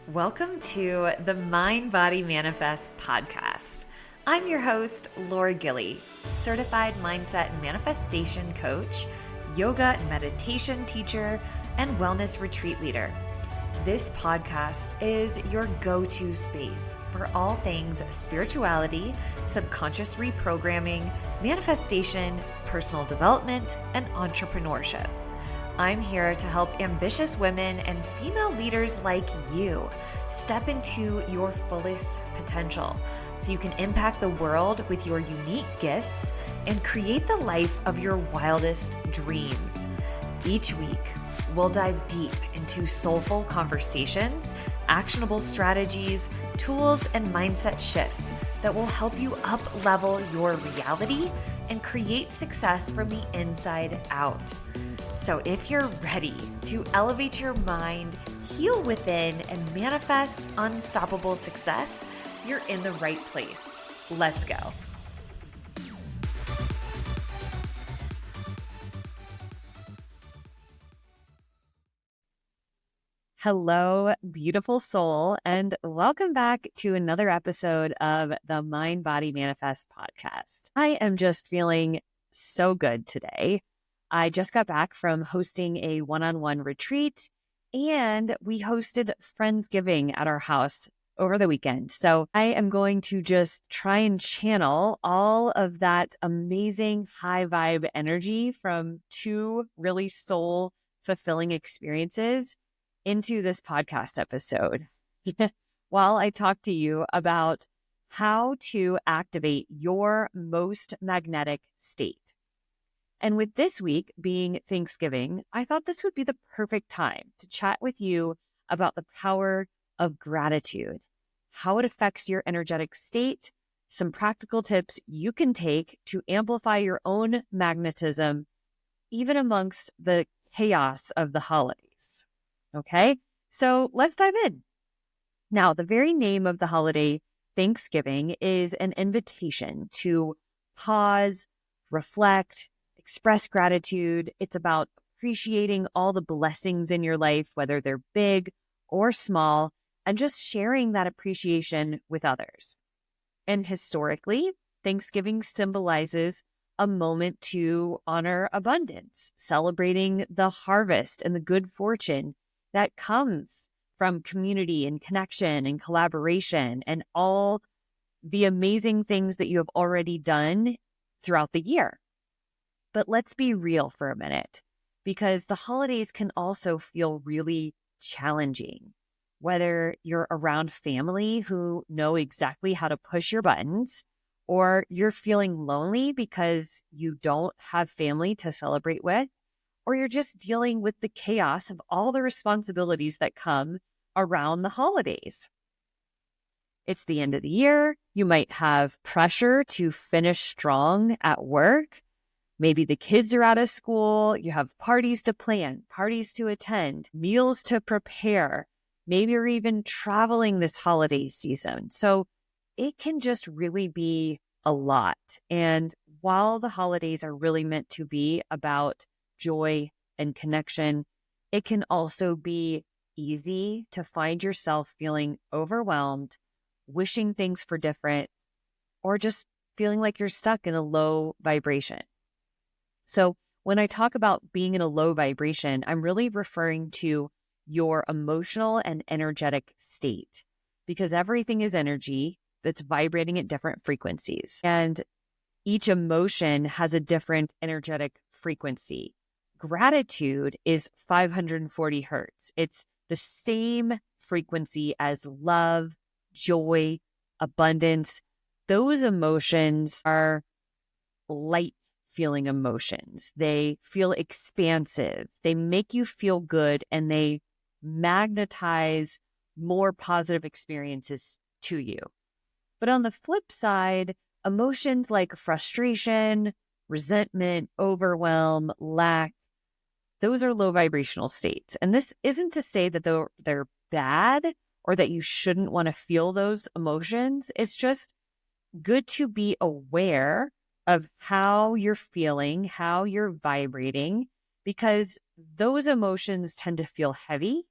Welcome to the Mind Body Manifest podcast. I'm your host, Laura Gilly, certified mindset and manifestation coach, yoga and meditation teacher, and wellness retreat leader. This podcast is your go-to space for all things spirituality, subconscious reprogramming, manifestation, personal development, and entrepreneurship. I'm here to help ambitious women and female leaders like you step into your fullest potential so you can impact the world with your unique gifts and create the life of your wildest dreams. Each week, we'll dive deep into soulful conversations, actionable strategies, tools, and mindset shifts that will help you up-level your reality and create success from the inside out. So if you're ready to elevate your mind, heal within, and manifest unstoppable success, you're in the right place. Let's go. Hello, beautiful soul, and welcome back to another episode of the Mind Body Manifest podcast. I am just feeling so good today. I just got back from hosting a one-on-one retreat, and we hosted Friendsgiving at our house over the weekend. So I am going to just try and channel all of that amazing high vibe energy from two really soul fulfilling experiences into this podcast episode while I talk to you about how to activate your most magnetic state. And with this week being Thanksgiving, I thought this would be the perfect time to chat with you about the power of gratitude, how it affects your energetic state, some practical tips you can take to amplify your own magnetism, even amongst the chaos of the holidays. Okay, so let's dive in. Now, the very name of the holiday, Thanksgiving, is an invitation to pause, reflect, express gratitude. It's about appreciating all the blessings in your life, whether they're big or small, and just sharing that appreciation with others. And historically, Thanksgiving symbolizes a moment to honor abundance, celebrating the harvest and the good fortune that comes from community and connection and collaboration and all the amazing things that you have already done throughout the year. But let's be real for a minute, because the holidays can also feel really challenging. Whether you're around family who know exactly how to push your buttons, or you're feeling lonely because you don't have family to celebrate with, or you're just dealing with the chaos of all the responsibilities that come around the holidays. It's the end of the year. You might have pressure to finish strong at work. Maybe the kids are out of school, you have parties to plan, parties to attend, meals to prepare. Maybe you're even traveling this holiday season. So it can just really be a lot. And while the holidays are really meant to be about joy and connection, it can also be easy to find yourself feeling overwhelmed, wishing things were different, or just feeling like you're stuck in a low vibration. So when I talk about being in a low vibration, I'm really referring to your emotional and energetic state, because everything is energy that's vibrating at different frequencies. And each emotion has a different energetic frequency. Gratitude is 540 hertz. It's the same frequency as love, joy, abundance. Those emotions are light feeling emotions. They feel expansive. They make you feel good, and they magnetize more positive experiences to you. But on the flip side, emotions like frustration, resentment, overwhelm, lack, those are low vibrational states. And this isn't to say that they're bad or that you shouldn't want to feel those emotions. It's just good to be aware of how you're feeling, how you're vibrating, because those emotions tend to feel heavy.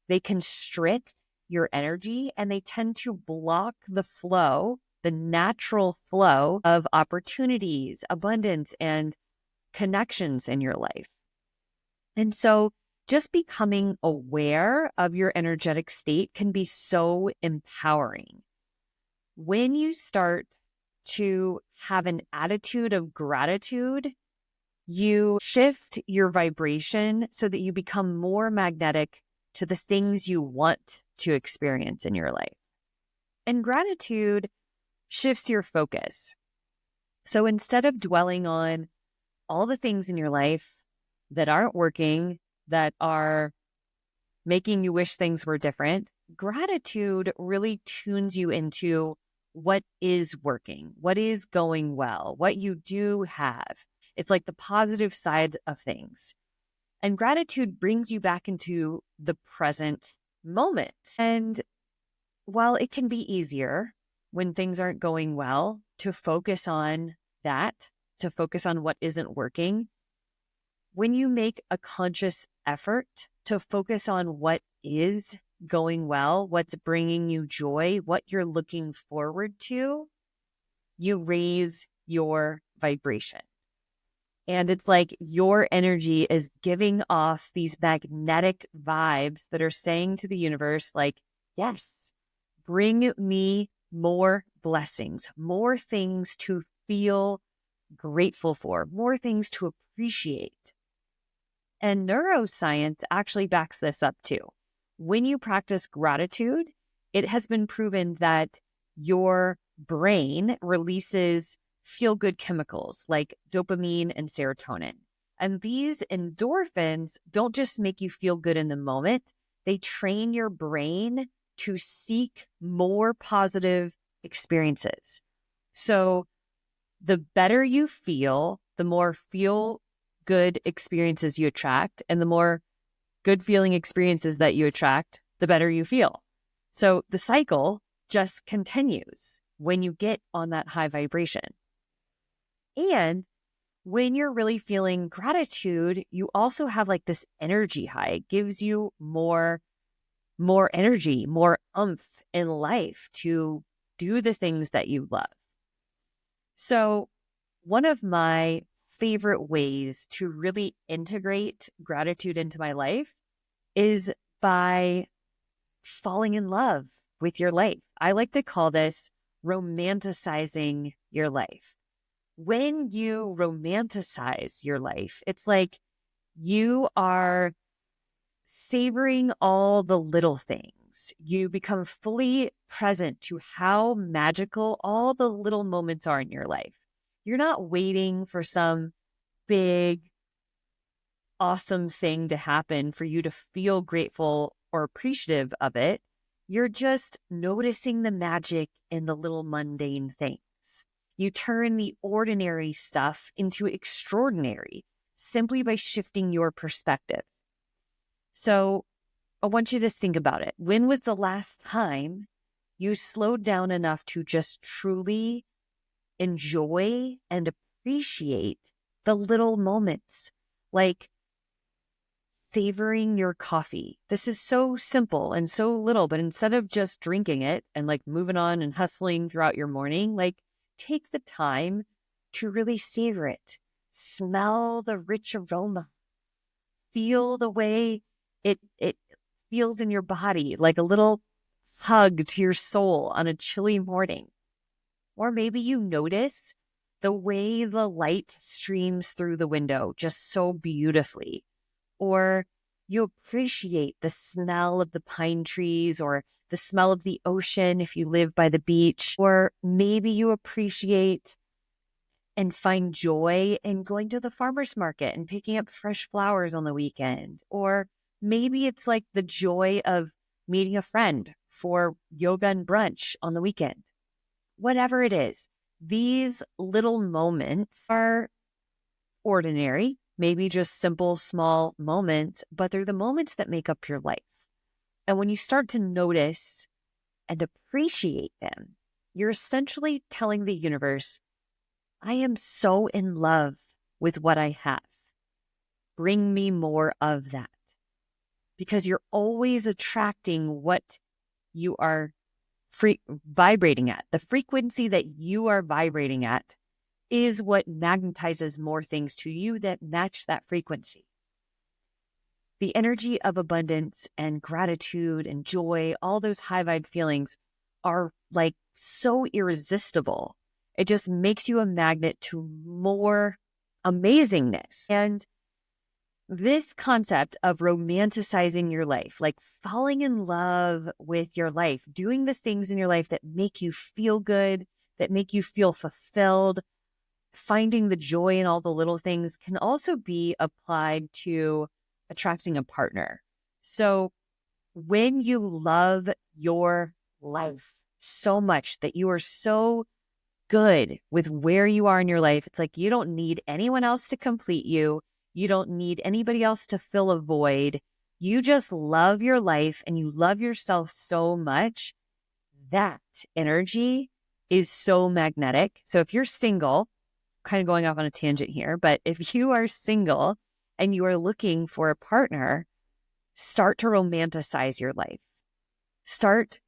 They constrict your energy, and they tend to block the flow, the natural flow of opportunities, abundance, and connections in your life. And so just becoming aware of your energetic state can be so empowering. When you start to have an attitude of gratitude, you shift your vibration so that you become more magnetic to the things you want to experience in your life. And gratitude shifts your focus. So instead of dwelling on all the things in your life that aren't working, that are making you wish things were different, gratitude really tunes you into what is working, what is going well, what you do have. It's like the positive side of things. And gratitude brings you back into the present moment. And while it can be easier when things aren't going well to focus on that, to focus on what isn't working, when you make a conscious effort to focus on what is going well, what's bringing you joy, what you're looking forward to, you raise your vibration. And it's like your energy is giving off these magnetic vibes that are saying to the universe, like, yes, bring me more blessings, more things to feel grateful for, more things to appreciate. And neuroscience actually backs this up too. When you practice gratitude, it has been proven that your brain releases feel-good chemicals like dopamine and serotonin. And these endorphins don't just make you feel good in the moment, they train your brain to seek more positive experiences. So the better you feel, the more feel-good experiences you attract, and the more good feeling experiences that you attract, the better you feel. So the cycle just continues when you get on that high vibration. And when you're really feeling gratitude, you also have like this energy high. It gives you more energy, more oomph in life to do the things that you love. So one of my favorite ways to really integrate gratitude into my life is by falling in love with your life. I like to call this romanticizing your life. When you romanticize your life, it's like you are savoring all the little things. You become fully present to how magical all the little moments are in your life. You're not waiting for some big, awesome thing to happen for you to feel grateful or appreciative of it. You're just noticing the magic in the little mundane things. You turn the ordinary stuff into extraordinary simply by shifting your perspective. So I want you to think about it. When was the last time you slowed down enough to just truly enjoy and appreciate the little moments, like savoring your coffee? This is so simple and so little, but instead of just drinking it and like moving on and hustling throughout your morning, like take the time to really savor it. Smell the rich aroma. Feel the way it feels in your body, like a little hug to your soul on a chilly morning. Or maybe you notice the way the light streams through the window just so beautifully. Or you appreciate the smell of the pine trees or the smell of the ocean if you live by the beach. Or maybe you appreciate and find joy in going to the farmer's market and picking up fresh flowers on the weekend. Or maybe it's like the joy of meeting a friend for yoga and brunch on the weekend. Whatever it is, these little moments are ordinary, maybe just simple, small moments, but they're the moments that make up your life. And when you start to notice and appreciate them, you're essentially telling the universe, I am so in love with what I have. Bring me more of that. Because you're always attracting what you are vibrating at. The frequency that you are vibrating at is what magnetizes more things to you that match that frequency. The energy of abundance and gratitude and joy, all those high vibe feelings are like so irresistible. It just makes you a magnet to more amazingness. And this concept of romanticizing your life, like falling in love with your life, doing the things in your life that make you feel good, that make you feel fulfilled, finding the joy in all the little things, can also be applied to attracting a partner. So when you love your life so much that you are so good with where you are in your life, it's like you don't need anyone else to complete you. You don't need anybody else to fill a void. You just love your life and you love yourself so much. That energy is so magnetic. So if you're single, kind of going off on a tangent here, but if you are single and you are looking for a partner, start to romanticize your life. Start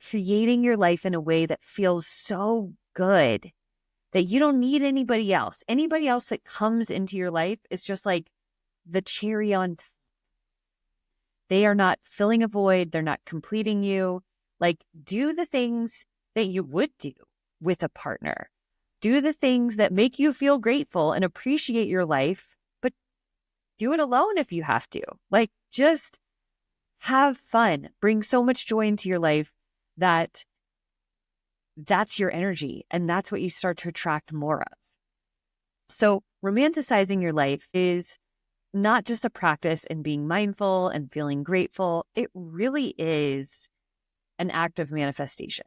creating your life in a way that feels so good that you don't need anybody else. Anybody else that comes into your life is just like the cherry on top. They are not filling a void. They're not completing you. Like, do the things that you would do with a partner. Do the things that make you feel grateful and appreciate your life, but do it alone if you have to. Like, just have fun. Bring so much joy into your life that that's your energy, and that's what you start to attract more of. So romanticizing your life is not just a practice in being mindful and feeling grateful. It really is an act of manifestation.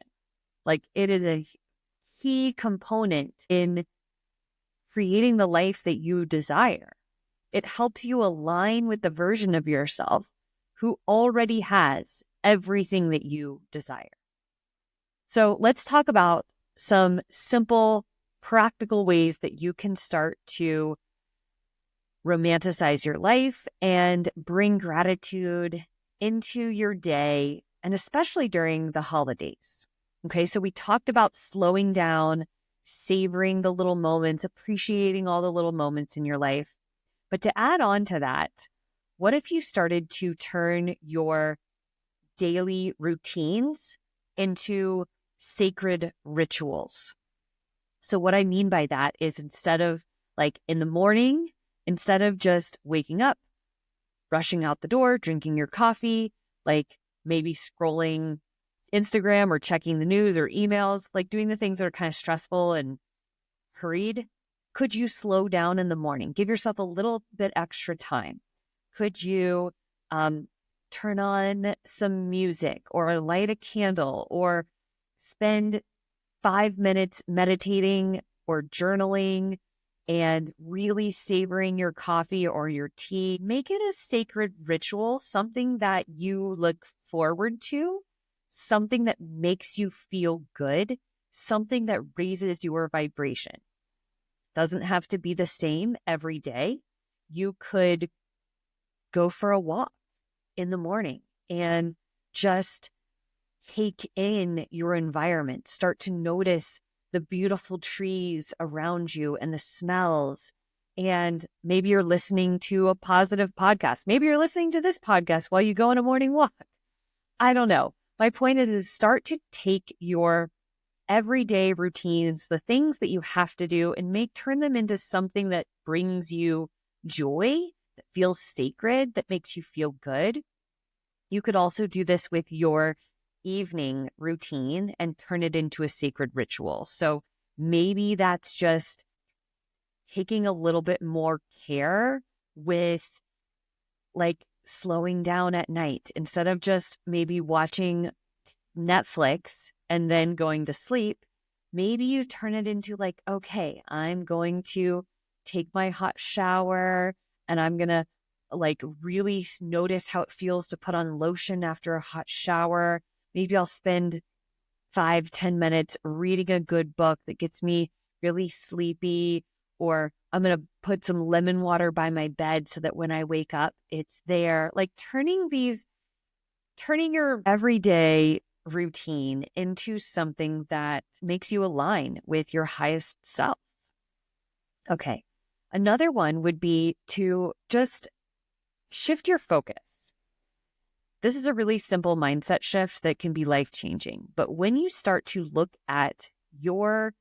Like, it is a key component in creating the life that you desire. It helps you align with the version of yourself who already has everything that you desire. So let's talk about some simple, practical ways that you can start to romanticize your life and bring gratitude into your day, and especially during the holidays. Okay, so we talked about slowing down, savoring the little moments, appreciating all the little moments in your life. But to add on to that, what if you started to turn your daily routines into sacred rituals? So what I mean by that is, instead of like in the morning, instead of just waking up, rushing out the door, drinking your coffee, like maybe scrolling Instagram or checking the news or emails, like doing the things that are kind of stressful and hurried, could you slow down in the morning? Give yourself a little bit extra time. Could you turn on some music or light a candle or spend 5 minutes meditating or journaling and really savoring your coffee or your tea? Make it a sacred ritual, something that you look forward to, something that makes you feel good, something that raises your vibration. Doesn't have to be the same every day. You could go for a walk in the morning and just take in your environment. Start to notice the beautiful trees around you and the smells. And maybe you're listening to a positive podcast. Maybe you're listening to this podcast while you go on a morning walk. I don't know. My point is start to take your everyday routines, the things that you have to do, and turn them into something that brings you joy, that feels sacred, that makes you feel good. You could also do this with your evening routine and turn it into a sacred ritual. So maybe that's just taking a little bit more care with like slowing down at night, instead of just maybe watching Netflix and then going to sleep. Maybe you turn it into like, okay, I'm going to take my hot shower and I'm going to like really notice how it feels to put on lotion after a hot shower. Maybe I'll spend 5-10 minutes reading a good book that gets me really sleepy, or I'm going to put some lemon water by my bed so that when I wake up, it's there. Like turning your everyday routine into something that makes you align with your highest self. Okay. Another one would be to just shift your focus. This is a really simple mindset shift that can be life-changing. But when you start to look at your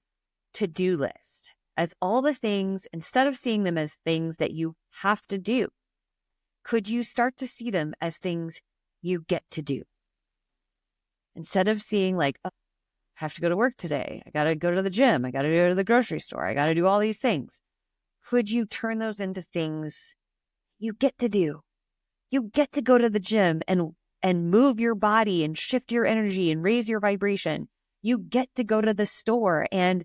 to-do list as all the things, instead of seeing them as things that you have to do, could you start to see them as things you get to do? Instead of seeing like, oh, I have to go to work today. I got to go to the gym. I got to go to the grocery store. I got to do all these things. Could you turn those into things you get to do? You get to go to the gym and move your body and shift your energy and raise your vibration. You get to go to the store and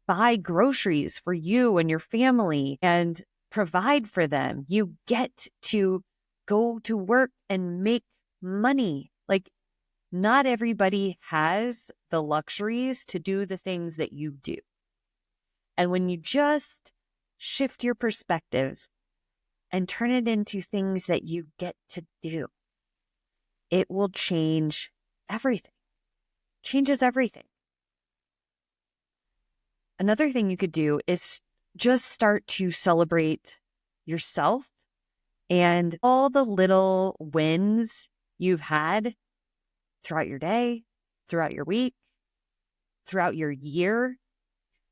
buy groceries for you and your family and provide for them. You get to go to work and make money. Like, not everybody has the luxuries to do the things that you do. And when you just shift your perspective and turn it into things that you get to do, it will change everything. Changes everything. Another thing you could do is just start to celebrate yourself and all the little wins you've had throughout your day, throughout your week, throughout your year.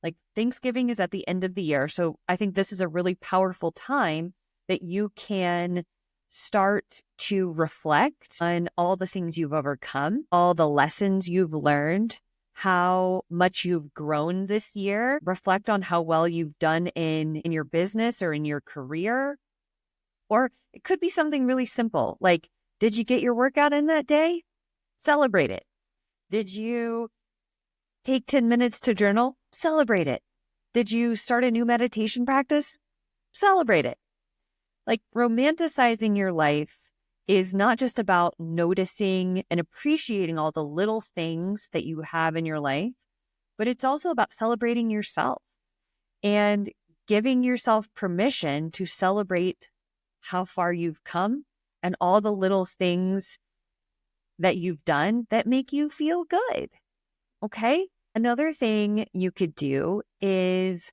Like, Thanksgiving is at the end of the year. So I think this is a really powerful time that you can start to reflect on all the things you've overcome, all the lessons you've learned, how much you've grown this year. Reflect on how well you've done in your business or in your career. Or it could be something really simple, like, did you get your workout in that day? Celebrate it. Did you take 10 minutes to journal? Celebrate it. Did you start a new meditation practice? Celebrate it. Like, romanticizing your life is not just about noticing and appreciating all the little things that you have in your life, but it's also about celebrating yourself and giving yourself permission to celebrate how far you've come and all the little things that you've done that make you feel good. Okay? Another thing you could do is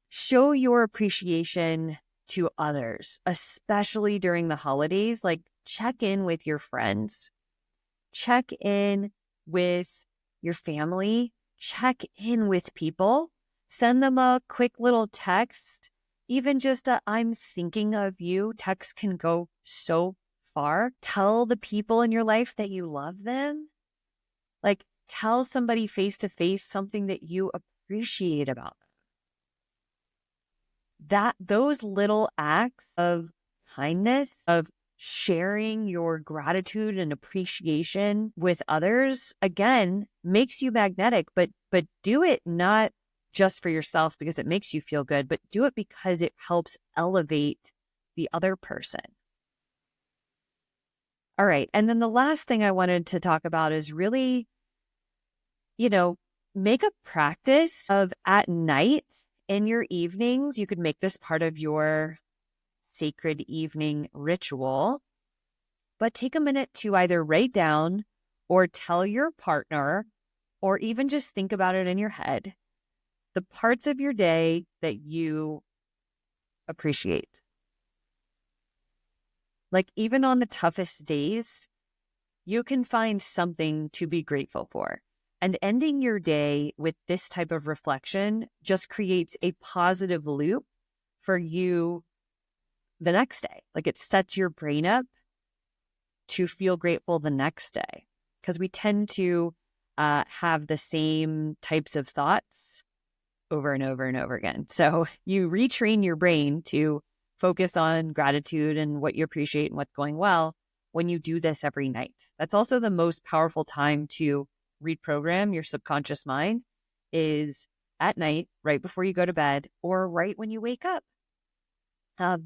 show your appreciation to others, especially during the holidays. Like, check in with your friends, check in with your family, check in with people, send them a quick little text. Even just a "I'm thinking of you" text can go so far. Tell the people in your life that you love them. Like, tell somebody face to face something that you appreciate about them. Those little acts of kindness, of sharing your gratitude and appreciation with others, again, makes you magnetic, but do it not just for yourself because it makes you feel good, but do it because it helps elevate the other person. All right. And then the last thing I wanted to talk about is really, make a practice of at night in your evenings. You could make this part of your sacred evening ritual, but take a minute to either write down or tell your partner, or even just think about it in your head, the parts of your day that you appreciate. Like, even on the toughest days, you can find something to be grateful for. And ending your day with this type of reflection just creates a positive loop for you the next day. Like, it sets your brain up to feel grateful the next day, because we tend to have the same types of thoughts over and over and over again. So you retrain your brain to focus on gratitude and what you appreciate and what's going well when you do this every night. That's also the most powerful time to reprogram your subconscious mind, is at night, right before you go to bed, or right when you wake up,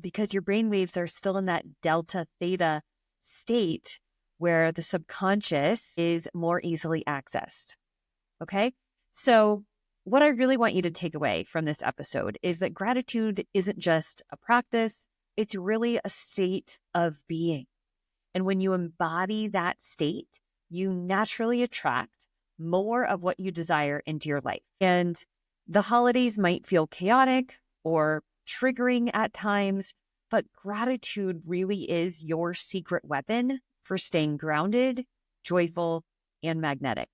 because your brain waves are still in that delta theta state where the subconscious is more easily accessed. Okay? So what I really want you to take away from this episode is that gratitude isn't just a practice, it's really a state of being. And when you embody that state, you naturally attract more of what you desire into your life. And the holidays might feel chaotic or triggering at times, but gratitude really is your secret weapon for staying grounded, joyful, and magnetic.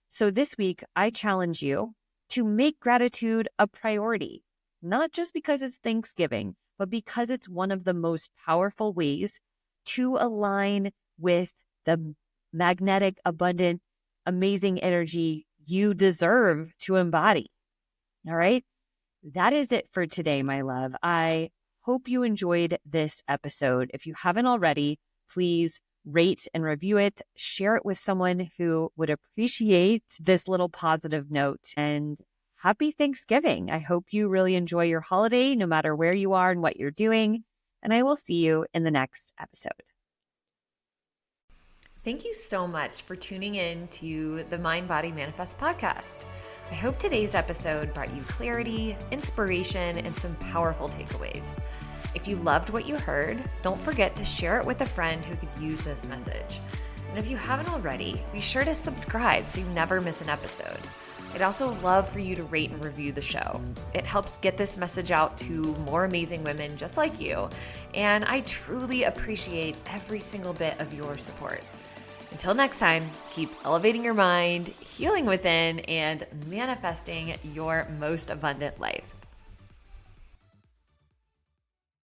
So this week, I challenge you to make gratitude a priority, not just because it's Thanksgiving, but because it's one of the most powerful ways to align with the magnetic, abundant, amazing energy you deserve to embody. All right. That is it for today, my love. I hope you enjoyed this episode. If you haven't already, please rate and review it, share it with someone who would appreciate this little positive note. And happy Thanksgiving. I hope you really enjoy your holiday, no matter where you are and what you're doing. And I will see you in the next episode. Thank you so much for tuning in to the Mind Body Manifest podcast. I hope today's episode brought you clarity, inspiration, and some powerful takeaways. If you loved what you heard, don't forget to share it with a friend who could use this message. And if you haven't already, be sure to subscribe so you never miss an episode. I'd also love for you to rate and review the show. It helps get this message out to more amazing women just like you, and I truly appreciate every single bit of your support. Until next time, keep elevating your mind, healing within, and manifesting your most abundant life.